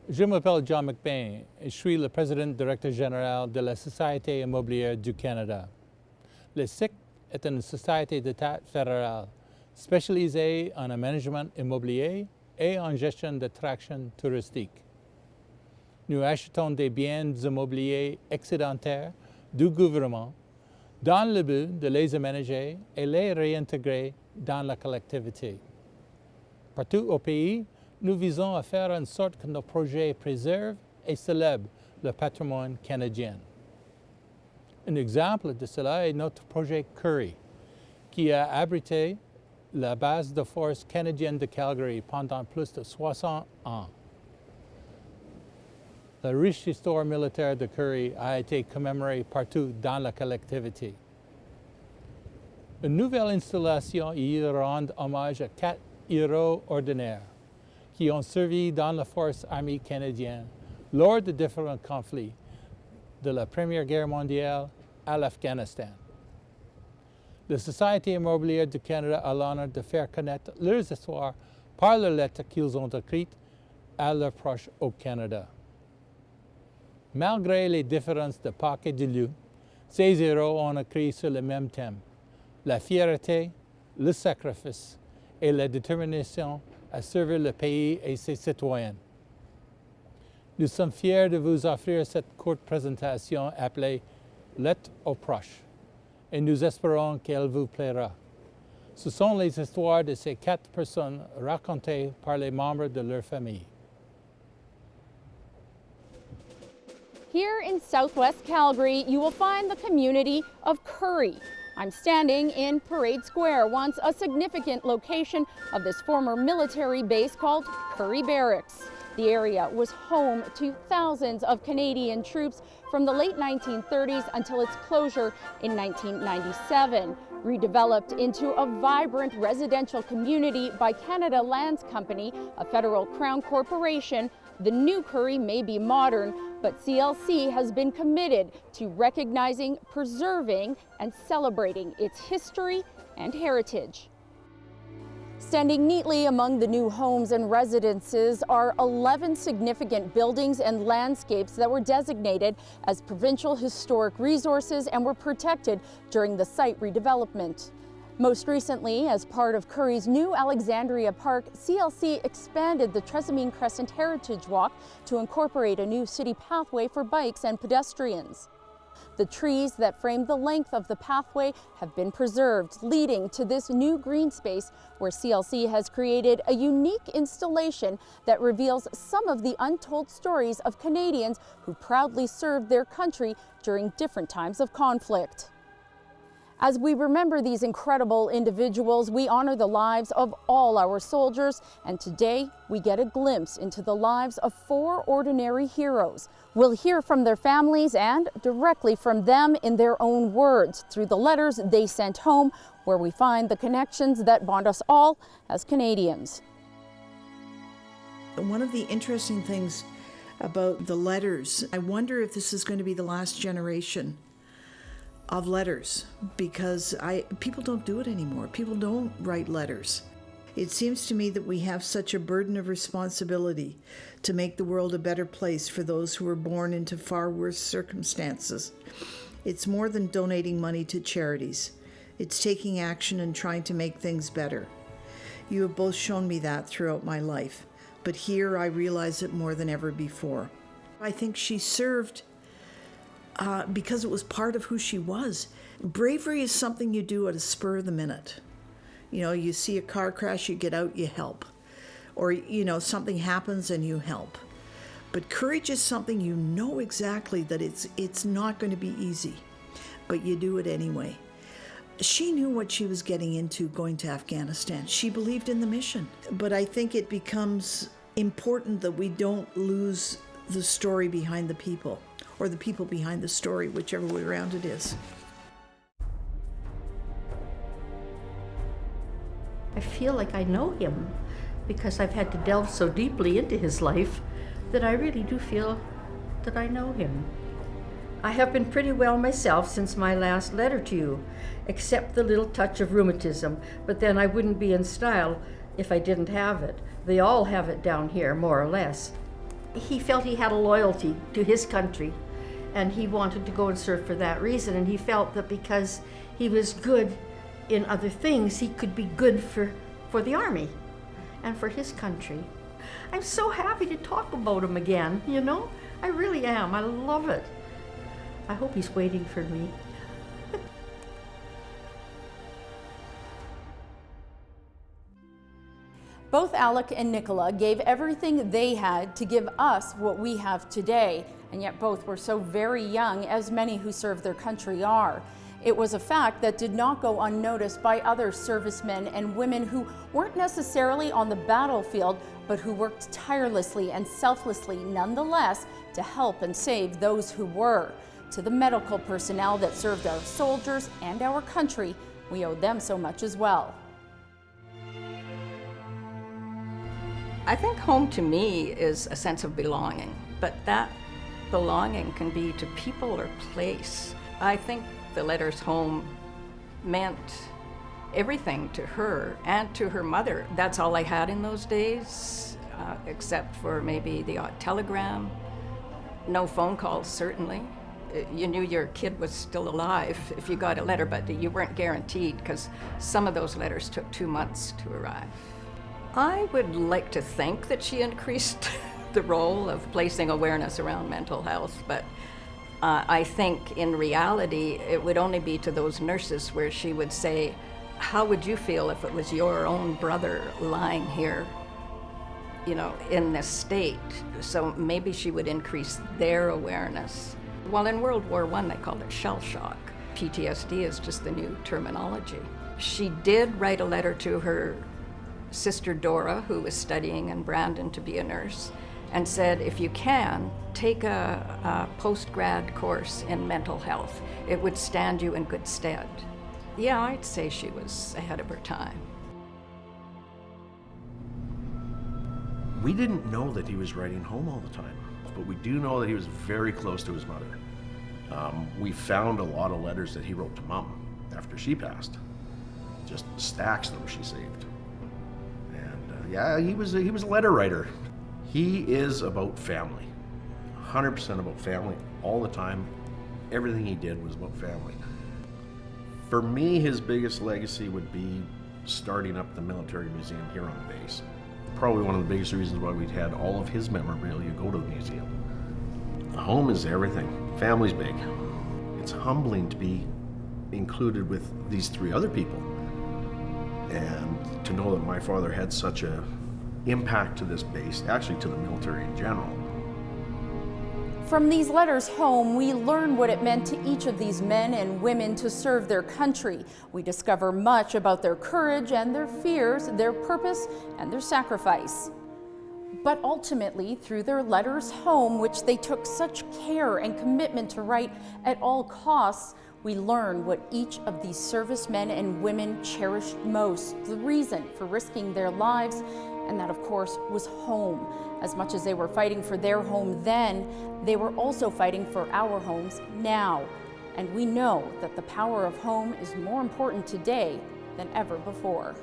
Je m'appelle John McBain et je suis le président-directeur général de la Société immobilière du Canada. Le SIC est une société d'État fédérale spécialisée en aménagement immobilier et en gestion d'attractions touristiques. Nous achetons des biens immobiliers excédentaires du gouvernement dans le but de les aménager et les réintégrer dans la collectivité. Partout au pays, nous visons à faire en sorte que nos projets préservent et célèbrent le patrimoine canadien. Un exemple de cela est notre projet Currie, qui a abrité la base de force canadienne de Calgary pendant plus de 60 ans. La riche histoire militaire de Currie a été commémorée partout dans la collectivité. Une nouvelle installation y rend hommage à 4 héros ordinaires qui ont servi dans la force armée canadienne lors de différents conflits, de la Première Guerre mondiale à l'Afghanistan. La Société immobilière du Canada a l'honneur de faire connaître leurs histoires par les lettres qu'ils ont écrites à leurs proches au Canada. Malgré les différences d'époque et de lieu, ces héros ont écrit sur le même thème, la fierté, le sacrifice et la détermination à servir le pays et ses citoyens. Nous sommes fiers de vous offrir cette courte présentation appelée Lettres aux proches et nous espérons qu'elle vous plaira. Ce sont les histoires de ces 4 personnes racontées par les membres de leur famille. Here in southwest Calgary, you will find the community of Currie. I'm standing in Parade Square, once a significant location of this former military base called Currie Barracks. The area was home to thousands of Canadian troops from the late 1930s until its closure in 1997. Redeveloped into a vibrant residential community by Canada Lands Company, a federal crown corporation, the new Currie may be modern, but CLC has been committed to recognizing, preserving, and celebrating its history and heritage. Standing neatly among the new homes and residences are 11 significant buildings and landscapes that were designated as provincial historic resources and were protected during the site redevelopment. Most recently, as part of Currie's new Alexandria Park, CLC expanded the Trasimene Crescent Heritage Walk to incorporate a new city pathway for bikes and pedestrians. The trees that frame the length of the pathway have been preserved, leading to this new green space where CLC has created a unique installation that reveals some of the untold stories of Canadians who proudly served their country during different times of conflict. As we remember these incredible individuals, we honor the lives of all our soldiers, and today we get a glimpse into the lives of 4 ordinary heroes. We'll hear from their families and directly from them in their own words through the letters they sent home, where we find the connections that bond us all as Canadians. One of the interesting things about the letters, I wonder if this is going to be the last generation of letters, because people don't do it anymore. People don't write letters. It seems to me that we have such a burden of responsibility to make the world a better place for those who were born into far worse circumstances. It's more than donating money to charities. It's taking action and trying to make things better. You have both shown me that throughout my life, but here I realize it more than ever before. I think she served because it was part of who she was. Bravery is something you do at a spur of the minute. You know, you see a car crash, you get out, you help. Or, you know, something happens and you help. But courage is something you know exactly that it's not going to be easy, but you do it anyway. She knew what she was getting into going to Afghanistan. She believed in the mission. But I think it becomes important that we don't lose the story behind the people, or the people behind the story, whichever way around it is. I feel like I know him because I've had to delve so deeply into his life that I really do feel that I know him. I have been pretty well myself since my last letter to you, except the little touch of rheumatism, but then I wouldn't be in style if I didn't have it. They all have it down here, more or less. He felt he had a loyalty to his country, and he wanted to go and serve for that reason. And he felt that because he was good in other things, he could be good for the army and for his country. I'm so happy to talk about him again, you know? I really am. I love it. I hope he's waiting for me. Both Alec and Nicola gave everything they had to give us what we have today, and yet both were so very young, as many who serve their country are. It was a fact that did not go unnoticed by other servicemen and women who weren't necessarily on the battlefield, but who worked tirelessly and selflessly nonetheless to help and save those who were. To the medical personnel that served our soldiers and our country, we owe them so much as well. I think home to me is a sense of belonging, but that belonging can be to people or place. I think the letters home meant everything to her and to her mother. That's all I had in those days, except for maybe the odd telegram. No phone calls, certainly. You knew your kid was still alive if you got a letter, but you weren't guaranteed because some of those letters took 2 months to arrive. I would like to think that she increased the role of placing awareness around mental health, but I think in reality it would only be to those nurses where she would say, how would you feel if it was your own brother lying here, you know, in this state? So maybe she would increase their awareness. Well, in World War I, they called it shell shock. PTSD is just the new terminology. She did write a letter to her sister Dora, who was studying in Brandon to be a nurse, and said, if you can, take a post-grad course in mental health. It would stand you in good stead. Yeah, I'd say she was ahead of her time. We didn't know that he was writing home all the time, but we do know that he was very close to his mother. We found a lot of letters that he wrote to Mom after she passed. Just stacks of them she saved. And yeah, he was a letter writer. He is about family, 100% about family all the time. Everything he did was about family. For me, his biggest legacy would be starting up the military museum here on the base. Probably one of the biggest reasons why we'd had all of his memorabilia go to the museum. Home is everything. Family's big. It's humbling to be included with these 3 other people, and to know that my father had such a impact to this base, actually to the military in general. From these letters home, we learn what it meant to each of these men and women to serve their country. We discover much about their courage and their fears, their purpose and their sacrifice. But ultimately, through their letters home, which they took such care and commitment to write at all costs, we learn what each of these servicemen and women cherished most, the reason for risking their lives, and that, of course, was home. As much as they were fighting for their home then, they were also fighting for our homes now. And we know that the power of home is more important today than ever before.